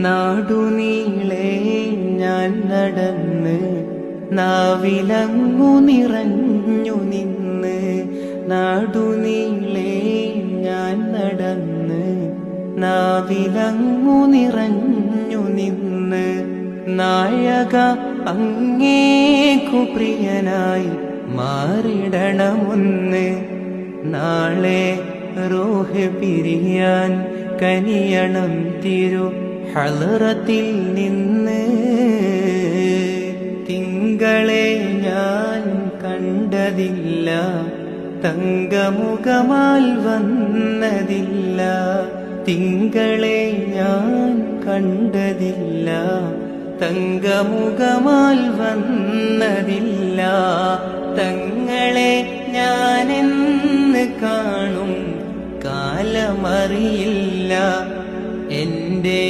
നാടുനീളെ ഞാൻ നടന്ന് നാവിലങ്ങു നിറഞ്ഞു നിന്ന്. നാടുനീളെ ഞാൻ നടന്ന് നാവിലങ്ങു നിറഞ്ഞു നിന്ന്. നായക അങ്ങേക്കു പ്രിയനായി മാറിടണമൊന്ന്. നാളെ റൂഹ് പിരിയാൻ കനിയണം തിരു ഹളറത്തിൽ നിന്ന്. തിങ്കളെ ഞാൻ കണ്ടതില്ല, തങ്കമുഖമാൽ വന്നതില്ല. തിങ്കളെ ഞാൻ കണ്ടതില്ല, തങ്കമുഖമാൽ വന്നതില്ല. തങ്ങളെ ഞാനെന്ന് കാണും കാലമറിയില്ല. എൻ്റെ